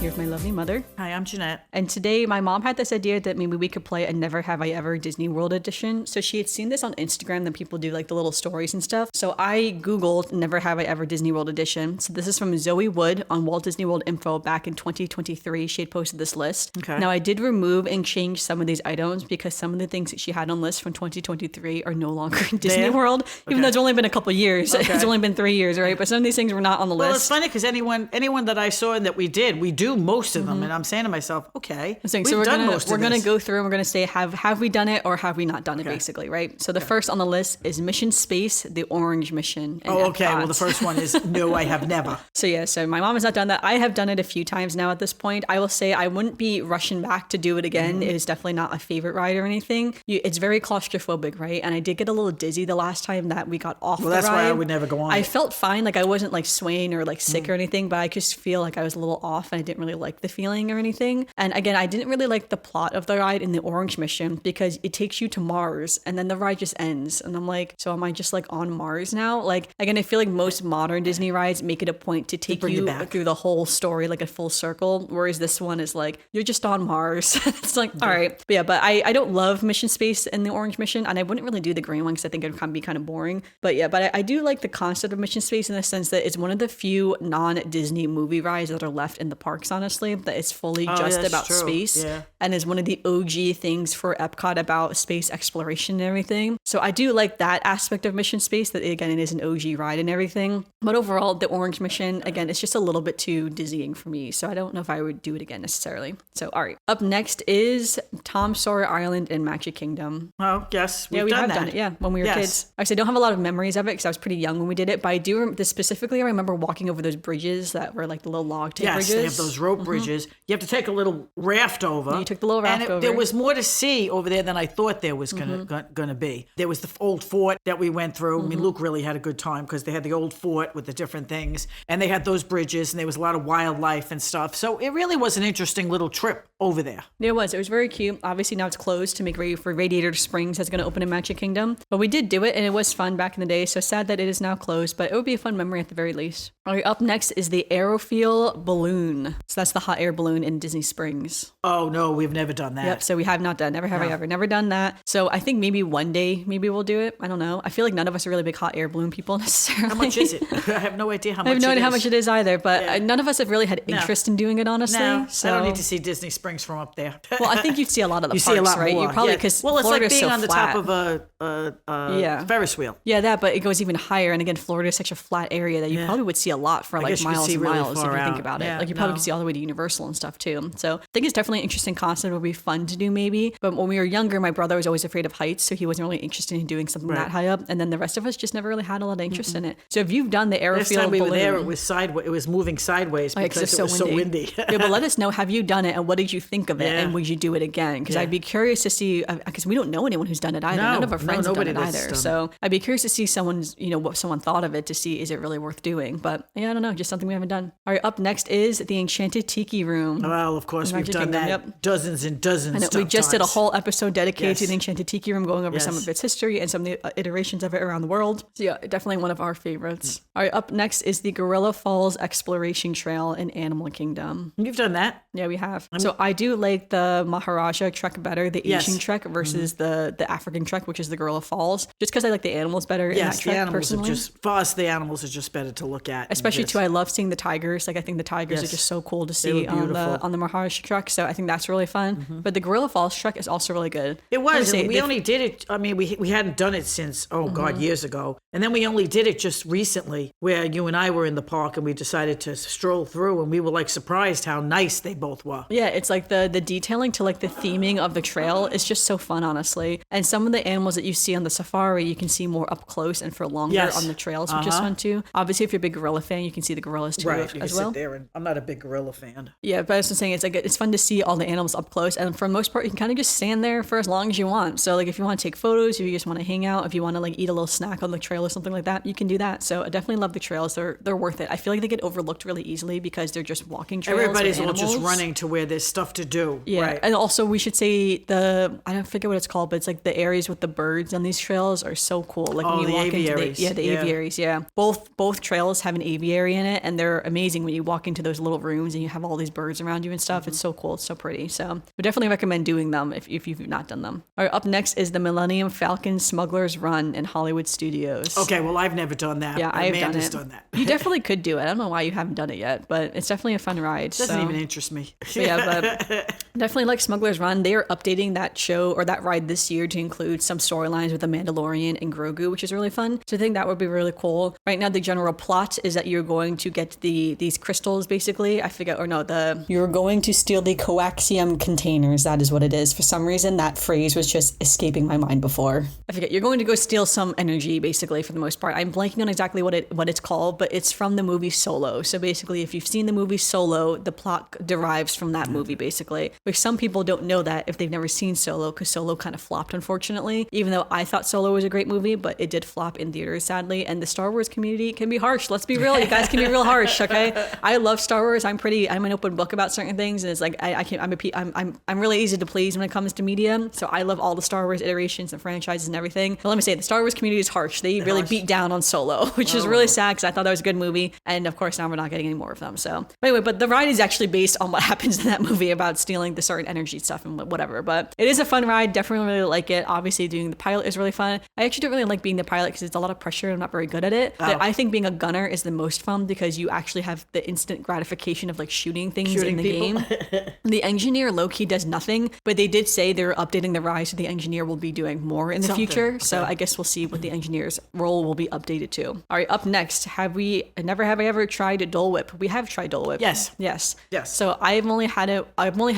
here with my lovely mother. Hi, I'm Janette. And today my mom had this idea that maybe we could play a Never Have I Ever Disney World edition. So she had seen this on Instagram that people do like the little stories and stuff. So I Googled Never Have I Ever Disney World edition. So this is from Zoe Wood on Walt Disney World Info back in 2023. She had posted this list. Okay. Now I did remove and change some of these items because some of the things that she had on list from 2023 are no longer in Disney World, even though it's only been a couple years. Okay. It's only been 3 years, right? But some of these things were not on the list. Well, it's funny because anyone that I saw and that we do most of them, and I'm saying to myself, okay, so we're gonna go through and we're gonna say have we done it or have we not done it, basically, right? So the first on the list is Mission Space, the Orange Mission. Oh, okay. Well, the first one is no, I have never. So my mom has not done that. I have done it a few times now at this point. I will say I wouldn't be rushing back to do it again. It is definitely not a favorite ride or anything. It's very claustrophobic, right? And I did get a little dizzy the last time that we got off the ride. Well, that's why I would never go on. I felt fine. Like I wasn't like swaying or like sick or anything, but I just feel like I was a little off and I didn't really like the feeling or anything. And again, I didn't really like the plot of the ride in the Orange Mission because it takes you to Mars and then the ride just ends. And I'm like, so am I just like on Mars now? Like, again, I feel like most modern Disney rides make it a point to take you through the whole story, like a full circle. Whereas this one is like, you're just on Mars. It's like, all right. But I don't love Mission Space in the Orange Mission. And I wouldn't really do the green one because I think it would be kind of boring. But I do like the concept of Mission Space in the sense that it's one of the few non-Disney movie rides that are left in the parks, honestly, that it's fully just about space and is one of the OG things for Epcot about space exploration and everything. So I do like that aspect of Mission Space, that again, it is an OG ride and everything. But overall, the Orange Mission, again, it's just a little bit too dizzying for me. So I don't know if I would do it again necessarily. So, all right. Up next is Tom Sawyer Island in Magic Kingdom. Oh, yes. We have done it. Yeah, when we were kids. I don't have a lot of memories of it because I was pretty young when we did it, but I do specifically, I remember walking over those bridges that were like the little log tape bridges. Yes, they have those rope bridges. You have to take a little raft over. Yeah, you took the little raft over. There was more to see over there than I thought there was going to be. There was the old fort that we went through. I mean, Luke really had a good time because they had the old fort with the different things, and they had those bridges, and there was a lot of wildlife and stuff. So it really was an interesting little trip over there. It was very cute. Obviously now it's closed to make ready for Radiator Springs that's going to open in Magic Kingdom. But we did do it and it was fun back in the day. So sad that it is now closed, but it would be a fun memory at the very least. All right, up next is the Aerophile balloon. So that's the hot air balloon in Disney Springs. Oh no, we've never done that. Yep, so we have not done, never have I ever, never done that. So I think maybe one day, maybe we'll do it. I don't know. I feel like none of us are really big hot air balloon people necessarily. How much is it? I have no idea how much it is. I have no idea how much it is either, but none of us have really had interest in doing it, honestly. No, so. I don't need to see Disney Springs from up there. Well, I think you'd see a lot of the parks, see a lot right? more. You probably, because it's Florida's like being so on the flat. top of a Ferris wheel. Yeah, that, but it goes even higher. And again, Florida is such a flat area that you probably would see a lot for like miles and miles if you think about it. Like you probably could see all the way to Universal and stuff too. So I think it's definitely an interesting concept. It would be fun to do maybe. But when we were younger, my brother was always afraid of heights, so he wasn't really interested in doing something that high up. And then the rest of us just never really had a lot of interest in it. So if you've done the Aerophile balloon, we were there, it was sideways. It was moving sideways because it was so windy. Yeah, but let us know. Have you done it, and what did you think of it, and would you do it again? Because I'd be curious to see. Because we don't know anyone who's done it either. None of our friends have done it either. So I'd be curious to see what someone thought of it, to see is it really worth doing. But yeah, I don't know, just something we haven't done. All right, up next is the Enchanted Tiki Room. Well, of course, we've done that dozens and dozens of times. We just did a whole episode dedicated to the Enchanted Tiki Room, going over some of its history and some of the iterations of it around the world. So yeah, definitely one of our favorites. All right, up next is the Gorilla Falls Exploration Trail in Animal Kingdom. You've done that? Yeah, we have. So I do like the Maharaja trek better, the Asian trek versus the African trek, which is the Gorilla Falls, just because I like the animals better in that trek, the animals personally. are just, for us, the animals are just better to look at. Especially too, I love seeing the tigers. Like I think the tigers are just so cool to see on the Maharaja trek. So I think that's really fun. But the Gorilla Falls trek is also really good. It was. And we only did it. I mean, we hadn't done it since years ago, and then we only did it just recently, where you and I were in the park and we decided to stroll through, and we were like surprised how nice they both were. Yeah, it's like the detailing to like the theming of the trail is just so fun, honestly. And some of the animals that you see on the safari, you can see more up close and for longer on the trails, which is fun too. Obviously, if you're a big gorilla fan, you can see the gorillas too, you as can well. sit there, and I'm not a big gorilla fan. Yeah, but I was just saying, it's fun to see all the animals up close, and for the most part, you can kind of just stand there for as long as you want. So like if you want to take photos, if you just want to hang out, if you want to like eat a little snack on the trail or something like that, you can do that. So I definitely love the trails. They're worth it. I feel like they get overlooked really easily because they're just walking trails. Everybody's all just running to where there's stuff to do. Yeah, right. And also we should say I don't forget what it's called, but it's like the areas with the birds on these trails are so cool. Like when you walk aviaries. Into the aviaries. Yeah, both trails have an aviary in it, and they're amazing when you walk into those little rooms and you have all these birds around you and stuff. It's so cool. It's so pretty. So we definitely recommend doing them if you've not done them. All right, up next is the Millennium Falcon Smuggler's Run in Hollywood Studios. Okay, well, I've never done that. Yeah, I've Amanda's done that. You definitely could do it. I don't know why you haven't done it yet, but it's definitely a fun ride. Doesn't even interest me. But definitely like Smuggler's Run. They are updating that show or that ride this year to include some storylines with the Mandalorian and Grogu, which is really fun. So I think that would be really cool. Right now, the general plot is that you're going to get these crystals, basically. I forget, or no, you're going to steal the coaxium containers. That is what it is. For some reason, that phrase was just escaping my mind before. I forget. You're going to go steal some energy, basically, for the most part. I'm blanking on exactly what it's called, but it's from the movie Solo. So basically, if you've seen the movie Solo, the plot derives from that movie, basically. Which some people don't know that if they've never seen Solo, because Solo kind of flopped, unfortunately. Even though I thought Solo was a great movie, but it did flop in theaters, sadly. And the Star Wars community can be harsh. Let's be real. You guys can be real harsh, okay? I love Star Wars. I'm an open book about certain things, and it's like I'm really easy to please when it comes to media. So I love all the Star Wars iterations and franchises and everything. But let me say, the Star Wars community is harsh. They really beat down on Solo, which is really sad because I thought that was a good movie. And of course, now we're not getting any more of them. So anyway, but the ride is actually based on what happens in that movie about stealing the certain energy stuff and whatever. But it is a fun ride. Definitely really like it. Obviously, doing the pilot is really fun. I actually don't really like being the pilot because it's a lot of pressure. I'm not very good at it. But I think being a gunner is the most fun because you actually have the instant gratification of like shooting things in the game. The engineer low-key does nothing, but they did say they're updating the ride, so the engineer will be doing more in the future. Okay. So I guess we'll see what the engineer's role will be updated to. All right, up next, have I ever tried Dole Whip? We have tried Dole Whip. Yes. So I've only had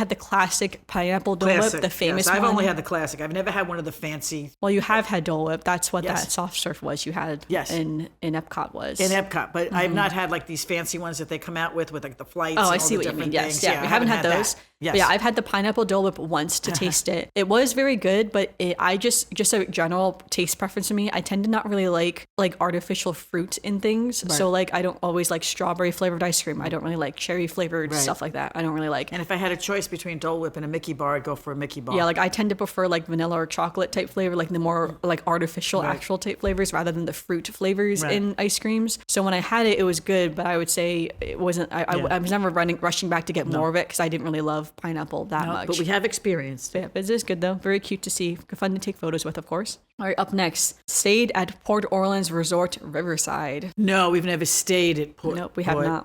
the classic pineapple Dole Whip, the famous one. I've only had the classic. I've never had one of the fancy. Well, you have had Dole Whip. That's what that soft serve was you had in Epcot was. In Epcot, but I've not had like these fancy ones that they come out with like the flights. Oh, and I all see the what you different mean. things. Yes, we haven't had those. Yes. But yeah, I've had the pineapple Dole Whip once to taste it. It was very good, but just a general taste preference for me. I tend to not really like artificial fruit in things. Right. So like I don't always like strawberry flavored ice cream. I don't really like cherry flavored stuff like that. I don't really like. And if I had a choice between Dole Whip and a Mickey bar, I'd go for a Mickey bar. Yeah, like I tend to prefer like vanilla or chocolate type flavor, like the more like artificial actual type flavors rather than the fruit flavors in ice creams. So when I had it, it was good, but I would say it wasn't. I was never rushing back to get more of it because I didn't really love pineapple that much. But we have experienced. Yeah, it is good though. Very cute to see. Fun to take photos with, of course. All right, up next, stayed at Port Orleans Resort Riverside. No, we've never stayed at Port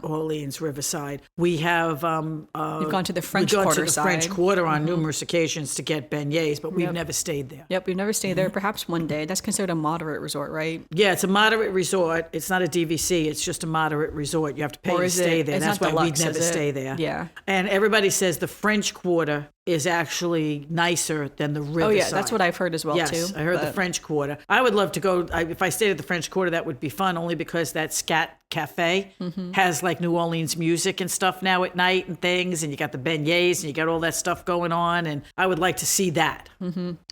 Orleans Riverside. We have. We've gone to the French Quarter. Quarter to the side. French Quarter on numerous occasions to get beignets, but we've never stayed there. Yep, we've never stayed there. Perhaps one day. That's considered a moderate resort, right? Yeah, it's a moderate resort. It's not a DVC. It's just a moderate resort. You have to pay to stay there. That's why we'd never stay there. Yeah. And everybody says the French Quarter is actually nicer than the Riverside. Oh yeah, that's what I've heard as well too. Yes, I heard the French Quarter. I would love to go. If I stayed at the French Quarter, that would be fun. Only because that Scat Cafe has like New Orleans music and stuff now at night and things, and you got the beignets and you got all that stuff going on, and I would like to see that.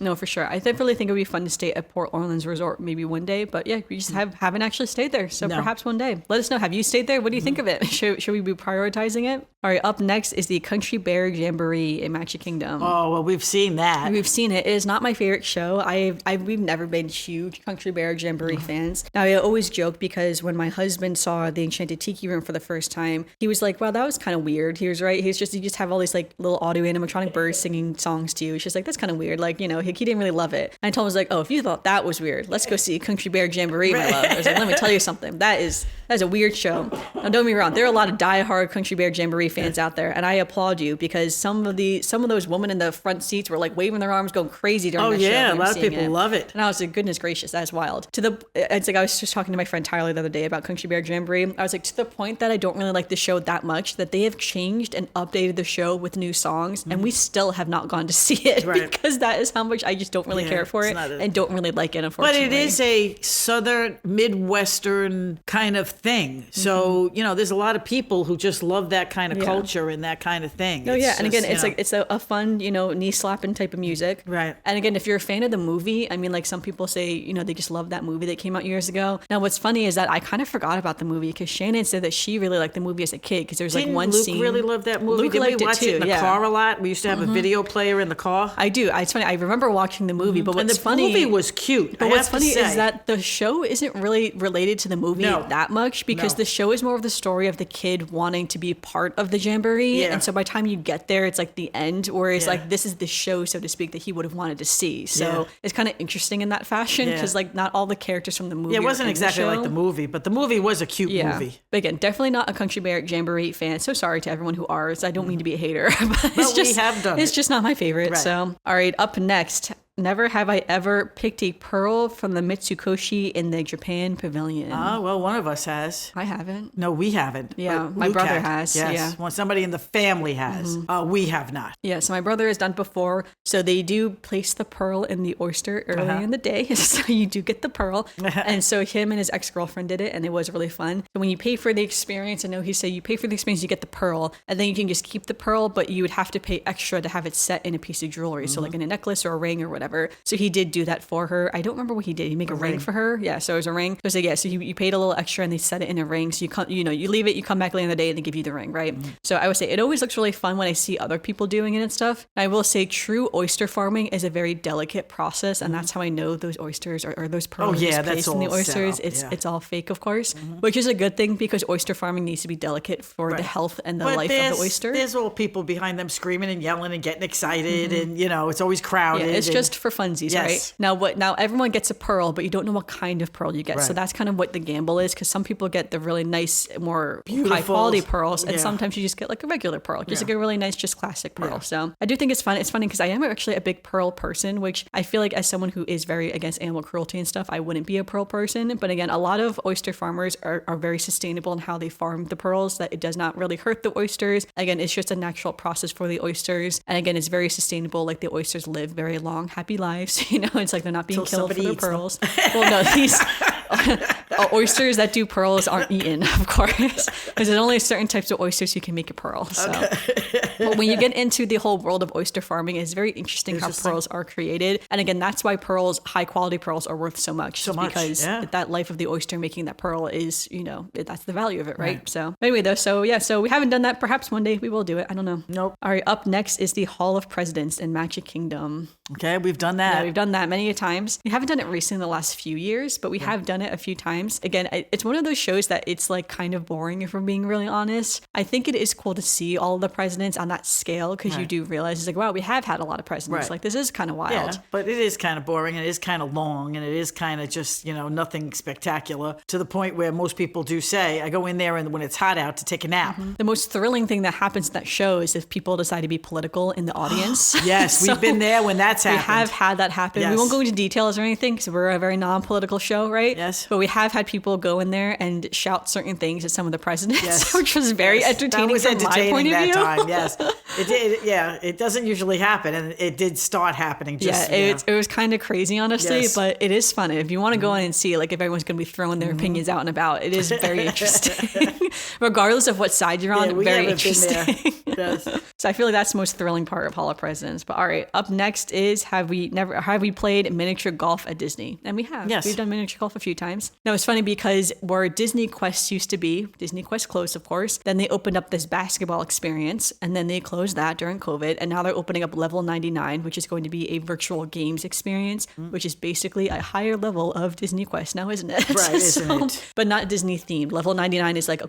No, for sure. I definitely think it would be fun to stay at Port Orleans Resort maybe one day, but yeah, we just haven't actually stayed there, so perhaps one day. Let us know. Have you stayed there? What do you think of it? Should we be prioritizing it? All right, up next is the Country Bear Jamboree in Magic Kingdom. Oh, well, we've seen that. We've seen it. It is not my favorite show. We've never been huge Country Bear Jamboree fans. Now, I always joke because when my husband saw the Enchanted Tiki Room for the first time, he was like, wow, that was kind of weird. He was right. You just have all these like little audio animatronic birds singing songs to you. It's just like, that's kind of weird. Like, he didn't really love it. And I told him, I was like, oh, if you thought that was weird, let's go see Country Bear Jamboree, my love. I was like, let me tell you something. That's a weird show. Now, don't get me wrong. There are a lot of diehard Country Bear Jamboree fans out there, and I applaud you because some of those women in the front seats were like waving their arms, going crazy during the show. Oh yeah, a lot of people love it. And I was like, goodness gracious, that's wild. It's like I was just talking to my friend Tyler the other day about Country Bear Jamboree. I was like, to the point that I don't really like the show that much that they have changed and updated the show with new songs, and we still have not gone to see it because that is how much I just don't really care for it and don't really like it, unfortunately. But it is a southern, midwestern kind of thing. So, there's a lot of people who just love that kind of culture and that kind of thing. Oh, yeah. And again, it's a fun, knee-slapping type of music. Right. And again, if you're a fan of the movie, I mean, like some people say, they just love that movie that came out years ago. Now, what's funny is that I kind of forgot about the movie because Shannon said that she really liked the movie as a kid because there's like one Luke scene. really loved that movie? Luke Did liked we watch it in the car a lot? We used to have a video player in the car. I do. It's funny. I remember watching the movie, but what's funny... the movie was cute. But what's funny is that the show isn't really related to the movie that much because the show is more of the story of the kid wanting to be part of the Jamboree. Yeah. And so by the time you get there, it's like the end, whereas like this is the show, so to speak, that he would have wanted to see. So it's kind of interesting in that fashion because like not all the characters from the movie. Yeah, it wasn't are in exactly the like the movie, but the movie was a cute movie. But again, definitely not a Country Bear Jamboree fan. So sorry to everyone who are. I don't mean to be a hater, but it's just, we have done it's it. just not my favorite. Right. So, all right, up next. Never have I ever picked a pearl from the Mitsukoshi in the Japan pavilion. Oh, well, one of us has. I haven't. No, we haven't. Yeah, But my Luke brother had. has, Yes. yeah. Well, somebody in the family has. We have not. Yeah, so my brother has done it before. So they do place the pearl in the oyster early in the day. So you do get the pearl. And so him and his ex-girlfriend did it, and it was really fun. So when you pay for the experience, I know he said you pay for the experience, you get the pearl, and then you can just keep the pearl, but you would have to pay extra to have it set in a piece of jewelry. So like in a necklace or a ring or whatever. So he did do that for her. I don't remember what he did. He make a ring for her. Yeah, so it was a ring. So you paid a little extra and they set it in a ring. So you leave it, you come back later in the day and they give you the ring, right? So I would say it always looks really fun when I see other people doing it and stuff. And I will say true oyster farming is a very delicate process, and that's how I know those oysters or those pearls that's placed in the all set oysters. up, It's all fake, of course, which is a good thing because oyster farming needs to be delicate for the health and the life of the oyster. There's all people behind them screaming and yelling and getting excited, and it's always crowded. Yeah, it's just for funsies, right? Now everyone gets a pearl, but you don't know what kind of pearl you get. So that's kind of what the gamble is, because some people get the really nice, more high quality pearls, and sometimes you just get like a regular pearl, just like a really nice, just classic pearl. So I do think it's fun. It's funny because I am actually a big pearl person, which I feel like as someone who is very against animal cruelty and stuff, I wouldn't be a pearl person. But again, a lot of oyster farmers are very sustainable in how they farm the pearls, that it does not really hurt the oysters. Again, it's just a natural process for the oysters. And again, it's very sustainable. Like the oysters live very long, happy lives. It's like they're not being killed for their pearls. Well, no, these oysters that do pearls aren't eaten, of course, because there's only certain types of oysters you can make a pearl. So, but when you get into the whole world of oyster farming, it's very interesting how pearls are created. And again, that's why high quality pearls are worth so much. Because that life of the oyster making that pearl is, that's the value of it, right? So anyway, so we haven't done that. Perhaps one day we will do it. I don't know. Nope. All right, up next is the Hall of Presidents in Magic Kingdom. Okay, we've done that. Yeah, we've done that many times. We haven't done it recently in the last few years, but we have done it a few times. Again, it's one of those shows that it's like kind of boring if we're being really honest. I think it is cool to see all of the presidents on that scale, because you do realize it's like, wow, we have had a lot of presidents. Like, this is kind of wild. Yeah, but it is kind of boring, and it is kind of long, and it is kind of just, nothing spectacular, to the point where most people do say, I go in there and when it's hot out to take a nap. The most thrilling thing that happens in that show is if people decide to be political in the audience. Yes, So we've been there when that's happened. We have had that happen. Yes. We won't go into details or anything because we're a very non-political show, right? Yes. But we have had people go in there and shout certain things at some of the presidents, Yes. which was very entertaining that was from entertaining my point of that view. time, yes. It did, yeah. It doesn't usually happen, and it did start happening. It was kind of crazy, honestly, Yes. but it is fun. If you want to go in and see, like, if everyone's going to be throwing their opinions out and about, it is very interesting. Regardless of what side you're on, we very haven't been there. interesting. Yes. So I feel like that's the most thrilling part of Hall of Presidents. But all right, up next is have we played miniature golf at Disney? And we have. Yes. We've done miniature golf a few times. Now it's funny because where Disney Quest used to be, Disney Quest closed, of course. Then they opened up this basketball experience, and then they closed that during COVID. And now they're opening up Level 99, which is going to be a virtual games experience, which is basically a higher level of Disney Quest now, isn't it? Right, isn't it? But not Disney themed. Level 99 is like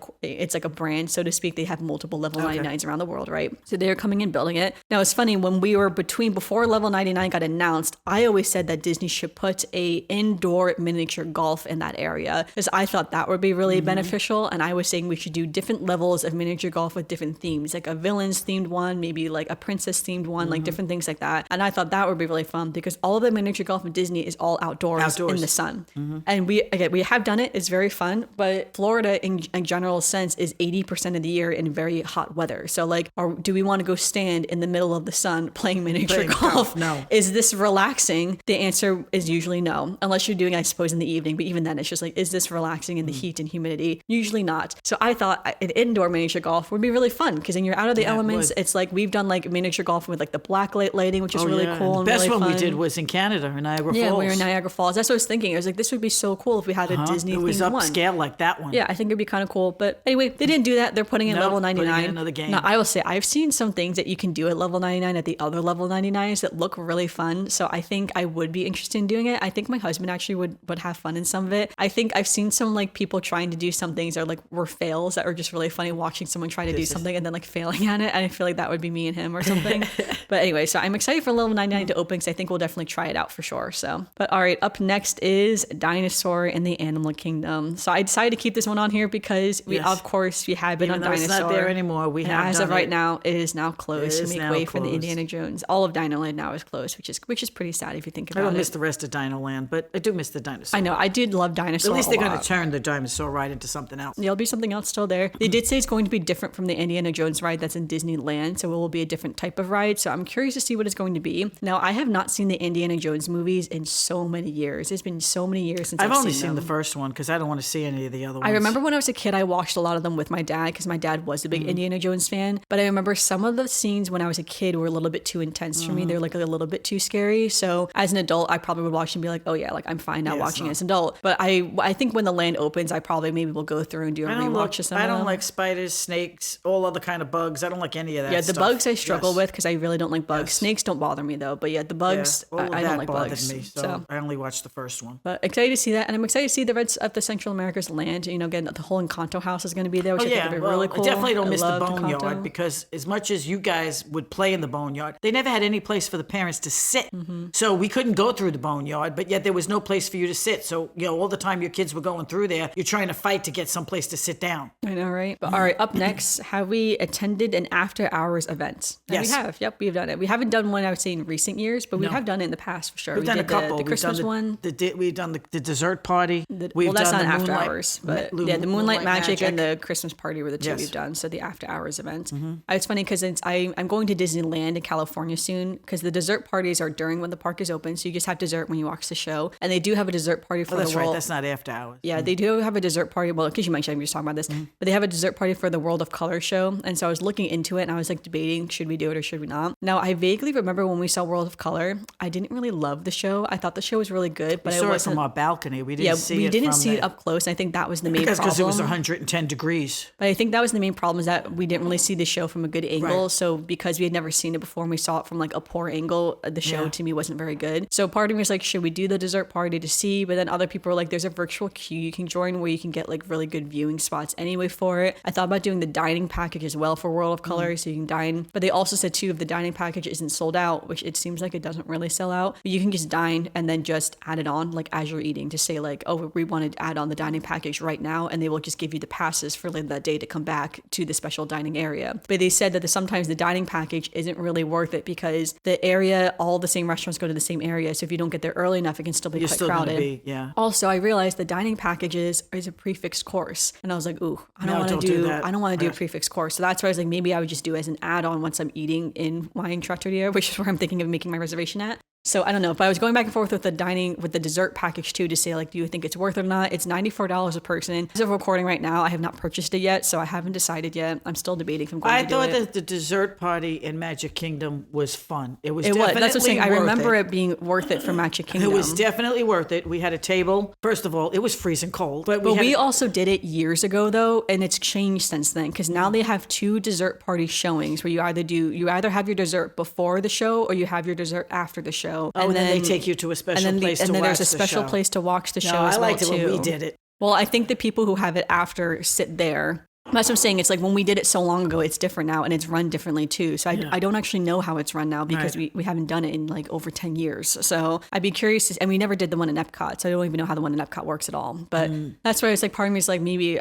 a brand, so to speak. They have multiple Level 99s around the world, right? So they're coming in building it. Now it's funny, when we were before Level 99 got announced, I always said that Disney should put a indoor miniature golf in that area, because I thought that would be really beneficial. And I was saying we should do different levels of miniature golf with different themes, like a villains themed one, maybe like a princess themed one, like different things like that. And I thought that would be really fun, because all of the miniature golf in Disney is all outdoors. In the sun. And we have done it. It's very fun, but Florida in general sense is 80% of the year in very hot weather. So like, do we want to go stand in the middle of the sun playing miniature golf? No. Is this relaxing? The answer is usually no, unless you're doing, I suppose, in the evening. But even then, it's just like, is this relaxing in the heat and humidity? Usually not. So I thought an indoor miniature golf would be really fun, because then you're out of the elements. It's like we've done like miniature golf with like the black light lighting, which is really cool. And the best really one fun. we did was in Canada, in Niagara Falls. Yeah, we were in Niagara Falls. That's what I was thinking. I was like, this would be so cool if we had a Disney themed one. It was upscale like that one. Yeah, I think it'd be kind of cool. But anyway, they didn't do that. They're putting in level 99. Putting in another game. Now, I will say, I've seen some things that you can do at level 99 at the other level 99s that look really fun. So I think I would be interested in doing it. I think my husband actually would have fun in some of it. I think I've seen some like people trying to do some things that were fails that are just really funny, watching someone try to do something and then like failing at it. And I feel like that would be me and him or something. But anyway, so I'm excited for Level 99 to open because I think we'll definitely try it out for sure. So, but all right, up next is Dinosaur in the Animal Kingdom. So I decided to keep this one on here because we of course we have been on Dinosaur. It's not there anymore. We have as done of right now, it is now closed to make way for the closed. Indiana Jones. All of Dino Land now is closed, which is pretty sad if you think about it. I don't miss the rest of Dino Land, but I do miss the dinosaur. I know, I did love Dinosaur. At least they're going to turn the dinosaur ride into something else. There'll be something else still there. They did say it's going to be different from the Indiana Jones ride that's in Disneyland, so it will be a different type of ride. So I'm curious to see what it's going to be. Now, I have not seen the Indiana Jones movies in so many years. It's been so many years since I've only seen seen them. the first one because I don't want to see any of the other ones. I remember when I was a kid, I watched a lot of them with my dad because my dad was a big Indiana Jones fan. But I remember some of the scenes when I was a kid were a little bit too intense for me. They're like a little bit too scary. So as an adult, I probably would watch and be like, oh yeah, like I'm fine now watching it as an adult. But I think when the land opens, I probably maybe will go through and do a rewatch of some of them. I don't like spiders, snakes, all other kind of bugs. I don't like any of that Yeah, the stuff. bugs I struggle with because I really don't like bugs. Snakes don't bother me though. But yeah, the bugs, all of I that don't like bothered bugs. me, so I only watched the first one. But excited to see that. And I'm excited to see the rest of the Central America's land. You know, again, the whole Encanto house is going to be there, which I think would be really cool. I definitely don't miss the loved boneyard Encanto. because as much as you guys would play in the boneyard, they never had any place for the parents to sit. So we couldn't go through the boneyard, but yet there was no place for you to sit. So, you know, all the time your kids were going through there, you're trying to fight to get some place to sit down. I know, right? But all right, up next, have we attended an after hours event? And Yes. we have. Yep, we've done it. We haven't done one, I would say, in recent years, but we have done it in the past for sure. We've done a did couple. The Christmas one. We've done the dessert party. Well, that's not after hours, but yeah, the Moonlight Magic and the the Christmas party were the two Yes. we've done. So the after hours event. It's funny because I'm going to Disneyland in California soon because the dessert parties are during when the park is open. So you just have dessert when you watch the show, and they do have a dessert party for Oh, that's the right. world. That's not after hours. Yeah, they do have a dessert party. Well, because you mentioned, I'm just talking about this, but they have a dessert party for the World of Color show. And so I was looking into it and I was like debating, should we do it or should we not? Now, I vaguely remember when we saw World of Color, I didn't really love the show. I thought the show was really good, but We it saw it wasn't. from our balcony. We didn't see we it didn't from see it the- up close. And I think that was the main problem. because it was 110 degrees. But I think that was the main problem is that we didn't really see the show from a good angle. Right. So because we had never seen it before and we saw it from like a poor angle, the show Yeah. to me wasn't very good. So part of me was like, should we do the dessert party to see? But then other people were like, there's a virtual queue you can join where you can get like really good viewing spots anyway for it. I thought about doing the dining package as well for World of Color so you can dine. But they also said too, if the dining package isn't sold out, which it seems like it doesn't really sell out, but you can just dine and then just add it on like as you're eating to say like, oh, we want to add on the dining package right now, and they will just give you the passes for later that day to come back to the special dining area. But they said that sometimes the dining package isn't really worth it because the area, all the same restaurants go to the same area. So if you don't get there early enough, it can still be You're quite still going crowded. to be, yeah. Also, I realized the dining packages is a prefix course, and I was like, ooh, I don't No, want to don't do do that. I don't want to do a Right. prefix course. So that's why I was like, maybe I would just do it as an add-on once I'm eating in Wine Trattoria, which is where I'm thinking of making my reservation at. So I don't know, but I was going back and forth with the dessert package too to say like, do you think it's worth it or not? It's $94 a person. As of recording right now, I have not purchased it yet, so I haven't decided yet. I'm still debating if I'm going I to do thought it. that the dessert party in Magic Kingdom was fun. It was It was. definitely That's what I'm saying. I worth remember it being worth it for Magic Kingdom. It was definitely worth it. We had a table. First of all, it was freezing cold. But But we also did it years ago though, and it's changed since then because now they have two dessert party showings where you either have your dessert before the show or you have your dessert after the show. and then they take you to a special place to and then watch there's a the special show. place to watch the show No, as I well liked it too. when we did it. Well, I think the people who have it after sit there. That's what I'm saying. It's like when we did it so long ago, it's different now and it's run differently too. So I don't actually know how it's run now because Right. we haven't done it in like over 10 years. So I'd be curious. And we never did the one in Epcot. So I don't even know how the one in Epcot works at all. But that's why it's like part of me is like maybe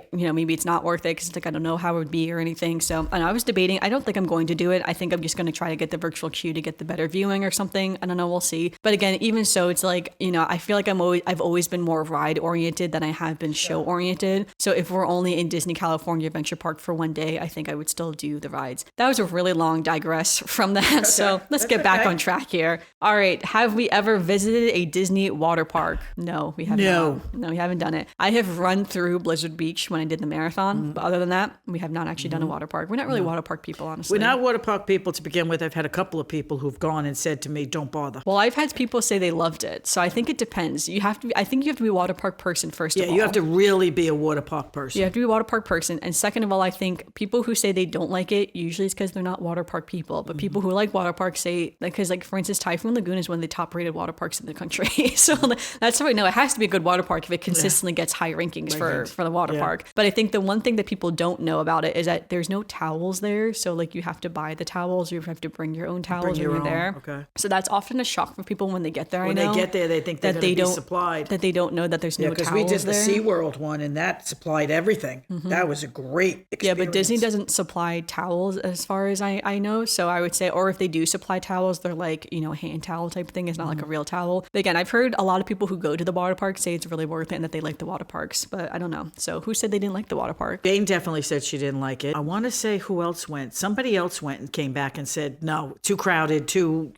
it's not worth it because it's like I don't know how it would be or anything. So and I was debating. I don't think I'm going to do it. I think I'm just going to try to get the virtual queue to get the better viewing or something. I don't know. We'll see. But again, even so, it's like, I feel like I've always been more ride oriented than I have been show oriented. So if we're only in Disney California Adventure Park for one day, I think I would still do the rides. That was a really long digress from that. So let's get back on track here. All right. Have we ever visited a Disney water park? No, we haven't. No, we haven't done it. I have run through Blizzard Beach when I did the marathon. But other than that, we have not actually done a water park. We're not really water park people, honestly. We're not water park people to begin with. I've had a couple of people who've gone and said to me, don't bother. Well, I've had people say they loved it. So I think it depends. I think you have to be a water park person first of all. Yeah, you have to really be a water park person. You have to be a water park person. And second second of all, I think people who say they don't like it, usually it's because they're not water park people. But people who like water parks say, because like for instance, Typhoon Lagoon is one of the top rated water parks in the country. So that's how I know it has to be a good water park if it consistently gets high rankings for the water park. But I think the one thing that people don't know about it is that there's no towels there. So like you have to buy the towels, or you have to bring your own towels when you're there. Okay. So that's often a shock for people when they get there. When they get there, they think that they don't supplied. That they don't know that there's no towels there. Because we did the SeaWorld one, and that supplied everything. That was a great experience. Yeah, but Disney doesn't supply towels as far as I know. So I would say, or if they do supply towels, they're like, hand towel type thing. It's not like a real towel. But again, I've heard a lot of people who go to the water park say it's really worth it and that they like the water parks. But I don't know. So who said they didn't like the water park? Jane definitely said she didn't like it. I want to say who else went. Somebody else went and came back and said, no, too crowded,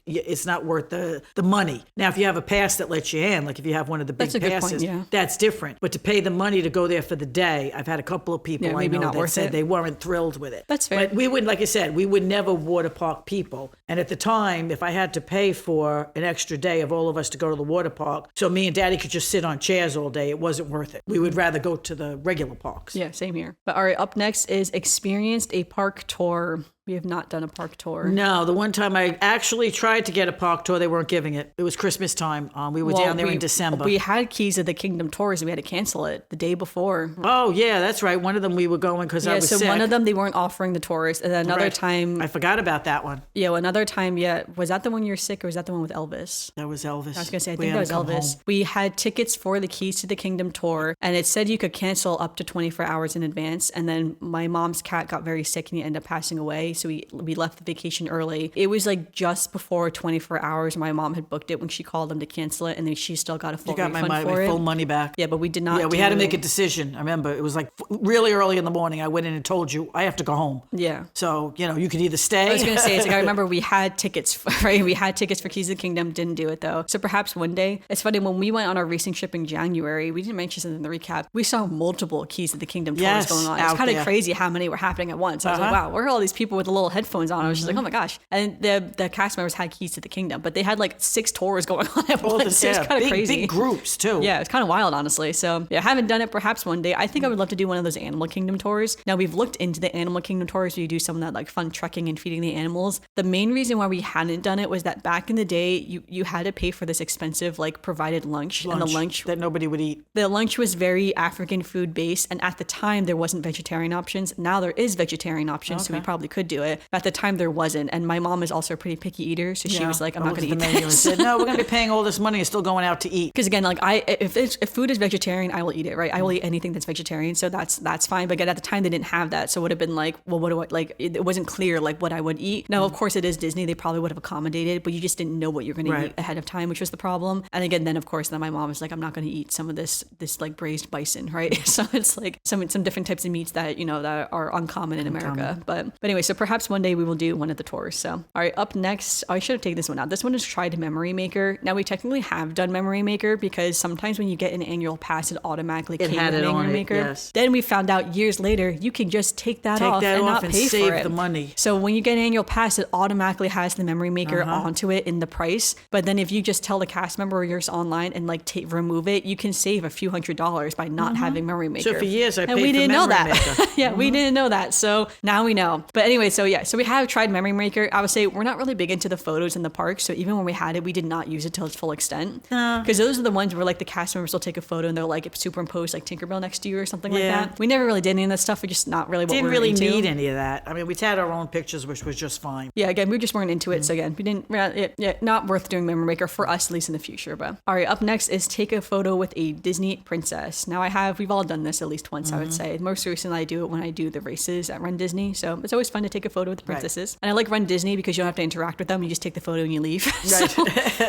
it's not worth the money. Now, if you have a pass that lets you in, like if you have one of the big passes, that's different. But to pay the money to go there for the day, I've had a couple of people I know that said they weren't thrilled with it. That's fair. But we would, like I said, we would never water park people. And at the time, if I had to pay for an extra day of all of us to go to the water park, so me and Daddy could just sit on chairs all day, it wasn't worth it. We would rather go to the regular parks. Yeah, same here. But all right, up next is experienced a park tour. We have not done a park tour. No, the one time I actually tried to get a park tour, they weren't giving it. It was Christmas time. We were down there in December. We had Keys of the Kingdom tours and we had to cancel it the day before. Oh, yeah, that's right. One of them we were going because I was sick. Yeah, so one of them they weren't offering the tours. And then another time... I forgot about that one. Yeah, another time, was that the one you're sick or was that the one with Elvis? That was Elvis. I was going to say, I think that was Elvis. Home. We had tickets for the Keys to the Kingdom tour and it said you could cancel up to 24 hours in advance. And then my mom's cat got very sick and he ended up passing away. So we left the vacation early. It was like just before 24 hours. My mom had booked it when she called them to cancel it, and then she still got a full refund for it. Full money back. Yeah, but we did not. Yeah, we had to make a decision. I remember it was like really early in the morning. I went in and told you I have to go home. Yeah. So you could either stay. I was going to say, it's like I remember we had tickets, right? We had tickets for Keys of the Kingdom. Didn't do it though. So perhaps one day. It's funny when we went on our racing trip in January. We didn't mention this in the recap. We saw multiple Keys of the Kingdom tours going on. It's kind of crazy how many were happening at once. I was like, wow, where are all these people with the little headphones on? I was just like, oh my gosh. And the cast members had Keys to the Kingdom, but they had like 6 tours going on at once. It was kind of crazy. Big groups too. Yeah, it's kind of wild, honestly. So yeah, I haven't done it. Perhaps one day. I think I would love to do one of those Animal Kingdom tours. Now we've looked into the Animal Kingdom tours where you do some of that like fun trekking and feeding the animals. The main reason why we hadn't done it was that back in the day, you had to pay for this expensive like provided lunch, and the lunch that nobody would eat. The lunch was very African food based, and at the time there wasn't vegetarian options. Now there is vegetarian options, so we probably could do it. But at the time there wasn't, and my mom is also a pretty picky eater, so she was like, I'm not going to eat this. And said, no, we're going to be paying all this money and still going out to eat. Because again, like if food is vegetarian, I will eat it, right? I will eat anything that's vegetarian, so that's fine. But again, at the time they didn't have that, so it would have been like, well, what do I like? It wasn't clear like what I would eat. Now, of course, it is Disney; they probably would have accommodated, but you just didn't know what you're going to eat ahead of time, which was the problem. And again, then of course, then my mom was like, I'm not going to eat some of this like braised bison, right? So it's like some different types of meats that that are uncommon in America. But anyway, so perhaps one day we will do one of the tours. So all right, up next, I should have taken this one out. This one is tried Memory Maker. Now we technically have done Memory Maker because sometimes when you get an annual pass, it automatically came with Memory Maker. Yes. Then we found out years later you can just take that off and not pay save for it. The money. So when you get an annual pass, it automatically has the Memory Maker onto it in the price. But then if you just tell the cast member or yours online and like remove it, you can save a few $100s by not having Memory Maker. So for years I paid we didn't know that. Maker. Yeah, we didn't know that. So now we know. But anyway, so we have tried Memory Maker. I would say we're not really big into the photos in the park. So even when we had it, we did not use it to its full extent. Because those are the ones where like the cast members will take a photo and they'll like superimpose like Tinkerbell next to you or something like that. We never really did any of that stuff. We just not really what we were into. Didn't really need any of that. I mean, we had our own pictures, which was just fine. Yeah, again, we just weren't into it. So again, we didn't, not worth doing Memory Maker for us, at least in the future. But all right, up next is take a photo with a Disney princess. Now we've all done this at least once, I would say. Most recently, I do it when I do the races at Run Disney. So it's always fun to take a photo with the princesses. And I like Run Disney because you don't have to interact with them. You just take the photo and you leave. Right. So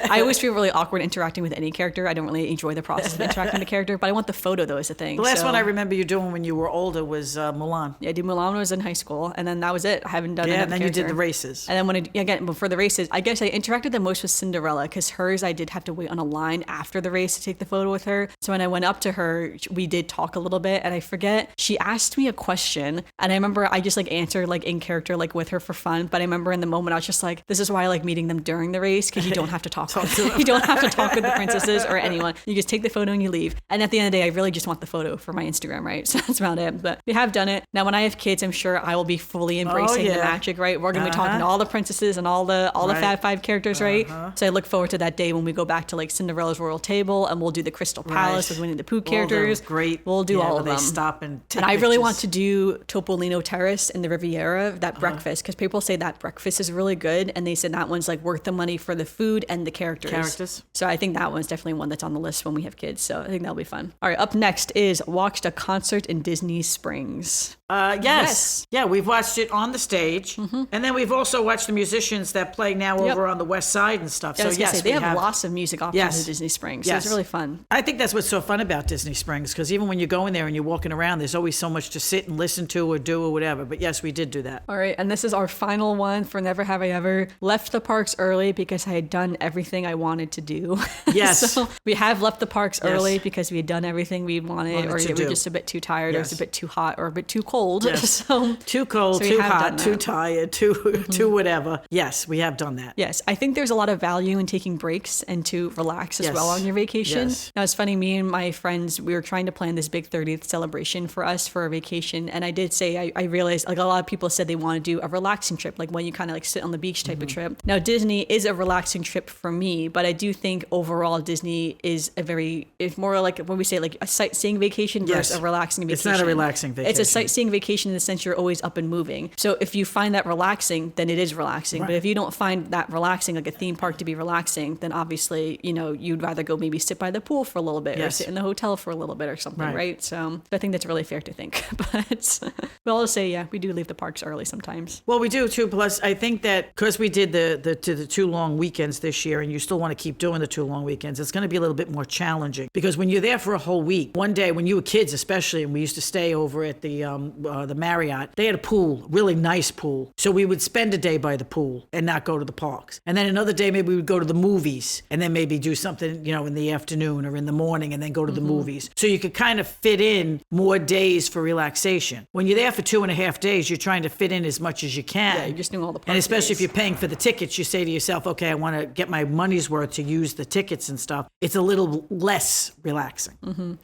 I always feel really awkward interacting with any character. I don't really enjoy the process of interacting with a character, but I want the photo though is the thing. The last one I remember you doing when you were older was Mulan. Yeah, I did Mulan when I was in high school, and then that was it. I haven't done it. Yeah, and then you did the races. And then when I again, before the races, I guess I interacted the most with Cinderella because hers, I did have to wait on a line after the race to take the photo with her. So when I went up to her, we did talk a little bit, and I forget, she asked me a question, and I remember I just like answered like in character, like with her for fun. But I remember in the moment, I was just like, this is why I like meeting them during the race, because you don't have to talk with them. You don't have to talk with the princesses or anyone. You just take the photo and you leave. And at the end of the day, I really just want the photo for my Instagram, right? So that's about it. But we have done it. Now, when I have kids, I'm sure I will be fully embracing the magic, right? We're going to be talking to all the princesses and all the Fab Five characters, right? So I look forward to that day when we go back to like Cinderella's Royal Table, and we'll do the Crystal Palace with Winnie the Pooh characters. Great. We'll do all of them. They stop and take I really pictures. want to do Topolino Terrace in the Riviera, that breakfast, because people say that breakfast is really good, and they said that one's like worth the money for the food and the characters. So I think that one's definitely one that's on the list when we have kids. So I think that'll be fun. All right, up next is watched a concert in Disney Springs. Yes. Yeah, we've watched it on the stage. And then we've also watched the musicians that play now over on the west side and stuff. Yeah, so yes, they have lots of music options at Disney Springs. So it's really fun. I think that's what's so fun about Disney Springs, because even when you go in there and you're walking around, there's always so much to sit and listen to or do or whatever. But yes, we did do that. All right, and this is our final one for Never Have I Ever. Left the parks early because I had done everything I wanted to do. Yes. So we have left the parks early because we had done everything we wanted or we were just a bit too tired, or it was a bit too hot, or a bit too cold. So too cold, too hot, too tired, too whatever. Yes, we have done that. Yes, I think there's a lot of value in taking breaks and to relax as well on your vacation. Now, it's funny, me and my friends, we were trying to plan this big 30th celebration for us for our vacation. And I did say, I realized like a lot of people said they want to do a relaxing trip, like when you kind of like sit on the beach type of trip. Now, Disney is a relaxing trip for me, but I do think overall Disney is it's more like when we say like a sightseeing vacation versus a relaxing vacation. It's not a relaxing vacation. It's a sightseeing vacation in the sense you're always up and moving. So if you find that relaxing, then it is relaxing. But if you don't find that relaxing, like a theme park to be relaxing, then obviously, you'd rather go maybe sit by the pool for a little bit or sit in the hotel for a little bit or something, right? So I think that's really fair to think. But we'll all say, we do leave the parks early sometimes. Well, we do too. Plus, I think that because we did the 2 long weekends this year, and you still want to keep doing the 2 long weekends, it's going to be a little bit more challenging, because when you're there for a whole week, one day when you were kids especially, and we used to stay over at the Marriott, they had a pool, really nice pool. So we would spend a day by the pool and not go to the parks. And then another day, maybe we would go to the movies and then maybe do something, in the afternoon or in the morning and then go to the movies. So you could kind of fit in more days for relaxation. When you're there for 2.5 days, you're trying to fit in as much as you can. Yeah, you're just doing all the park And especially days. if you're paying for the tickets, you say to yourself, okay, I want to get my money's worth to use the tickets and stuff. It's a little less relaxing.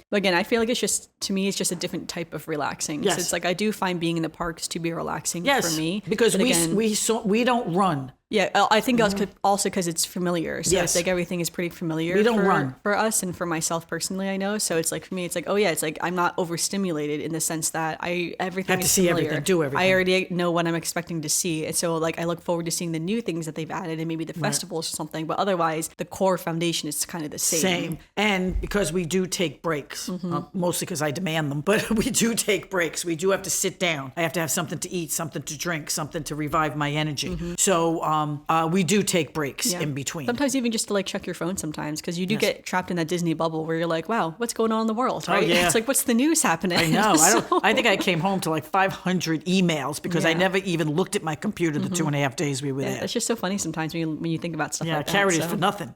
But again, I feel like to me, it's just a different type of relaxing. Yes. So it's like I do find being in the parks to be relaxing for me. Because we don't run. Yeah, I think also because it's familiar. So it's like everything is pretty familiar. We don't run. For us and for myself personally, I know. So it's like for me, it's like, it's like I'm not overstimulated in the sense that everything have to is see familiar. everything, do everything. I already know what I'm expecting to see. And so like I look forward to seeing the new things that they've added and maybe the festivals or something. But otherwise, the core foundation is kind of the same. And because we do take breaks, mostly because I demand them, but we do take breaks. We do have to sit down. I have to have something to eat, something to drink, something to revive my energy. So we do take breaks in between. Sometimes even just to like check your phone sometimes, because you do get trapped in that Disney bubble where you're like, wow, what's going on in the world, right? It's like, what's the news happening? I know. I think I came home to like 500 emails because I never even looked at my computer the 2.5 days we were there. It's just so funny sometimes when you think about stuff like that. I carried it for nothing.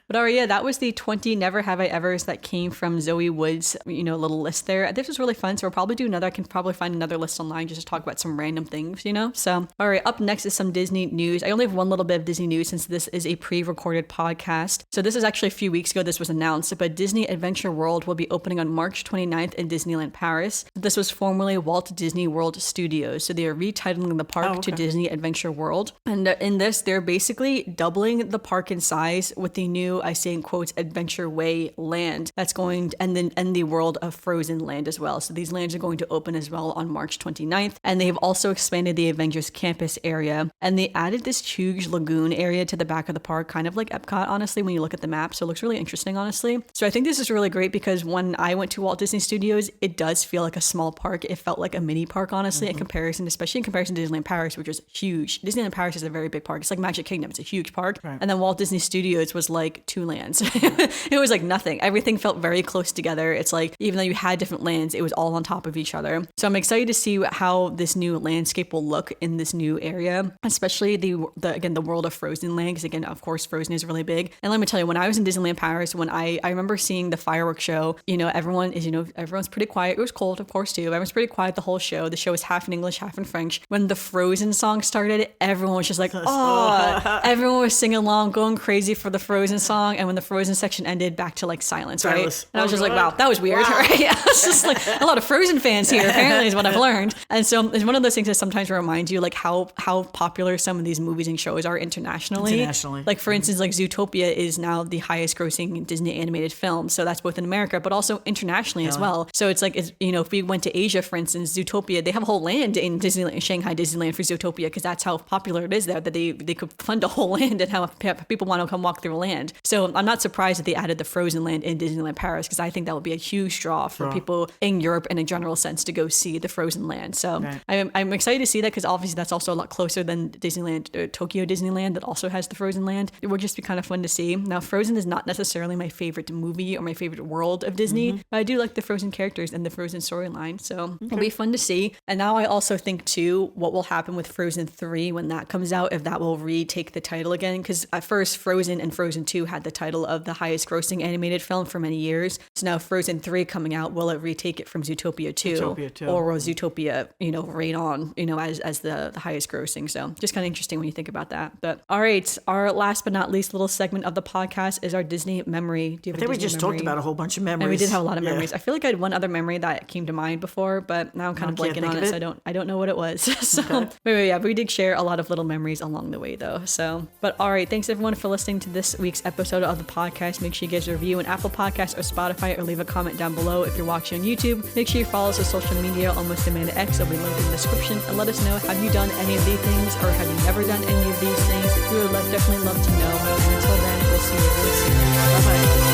But that was the 20 Never Have I Evers that came from Zoe Wood's, little list there. This was really fun. So we'll probably do another. I can probably find another list online just to talk about some random things, So, all right, up next is some Disney news. I only have one little bit of Disney news since this is a pre-recorded podcast. So this is actually a few weeks ago this was announced, but Disney Adventure World will be opening on March 29th in Disneyland Paris. This was formerly Walt Disney World Studios. So they are retitling the park to Disney Adventure World. And in this, they're basically doubling the park in size with the new, I say in quotes, Adventure Way land that's going to, and then end the world of Frozen Land as well. So these lands are going to open as well on March 29th. And they've also expanded the Avengers campus area. And they added this huge lagoon area to the back of the park, kind of like Epcot, honestly, when you look at the map. So it looks really interesting, honestly. So I think this is really great because when I went to Walt Disney Studios, it does feel like a small park. It felt like a mini park, honestly, especially in comparison to Disneyland Paris, which was huge. Disneyland Paris is a very big park. It's like Magic Kingdom. It's a huge park. Right. And then Walt Disney Studios was like 2 lands. It was like nothing. Everything felt very close together. It's like, even though you had different lands, it was all on top of each other. So I'm excited to see how this new landscape will look in this new area, especially the the world of Frozen Land, because again, of course, Frozen is really big. And let me tell you, when I was in Disneyland Paris, when I remember seeing the fireworks show, everyone's pretty quiet. It was cold, of course, too. Everyone's pretty quiet the whole show. The show was half in English, half in French. When the Frozen song started, everyone was just like, oh, everyone was singing along, going crazy for the Frozen song. And when the Frozen section ended, back to like silence, right? And I was just like, wow, that was weird, right? Yeah, it's just like a lot of Frozen fans here, apparently, is what I've learned. And so it's one of those things that sometimes reminds you like how popular some of these movies and shows are internationally. Like, for instance, like Zootopia is now the highest grossing Disney animated film. So that's both in America, but also internationally as well. So it's like, if we went to Asia, for instance, Zootopia, they have a whole land in Disneyland, in Shanghai Disneyland for Zootopia, because that's how popular it is there, that they could fund a whole land and how people want to come walk through land. So I'm not surprised that they added the Frozen land in Disneyland Paris, because I think that would be a huge draw for people in Europe in a general sense to go see the Frozen land. So I'm excited to see that, because obviously that's also a lot closer than Disneyland, Tokyo Disneyland, that also has the Frozen land. It would just be kind of fun to see. Now, Frozen is not necessarily my favorite movie or my favorite world of Disney, but I do like the Frozen characters and the Frozen storyline. So it'll be fun to see. And now I also think too, what will happen with Frozen 3 when that comes out, if that will retake the title again, because at first Frozen and Frozen 2 had the title of the highest grossing animated film for many years. So now Frozen 3 coming out, will it retake it from Zootopia 2? Or will Zootopia, reign on, as the highest grossing? So just kind of interesting when you think about that. But all right, our last but not least little segment of the podcast is our Disney memory. Do you have I think we just talked about a whole bunch of memories. And we did have a lot of memories. I feel like I had one other memory that came to mind before, but now I'm kind of blanking on it, so I don't know what it was. So but we did share a lot of little memories along the way though. So, but all right, thanks everyone for listening to this week's episode of the podcast. Make sure you guys review on Apple Podcasts or Spotify, or leave a comment down below if you're watching on YouTube. Make sure you follow us on social media, Almost Amanda X. It'll be linked in the description, and let us know, have you done any of these things, or have you never done any of these things? We would definitely love to know. And until then, we'll see you really soon. Bye bye.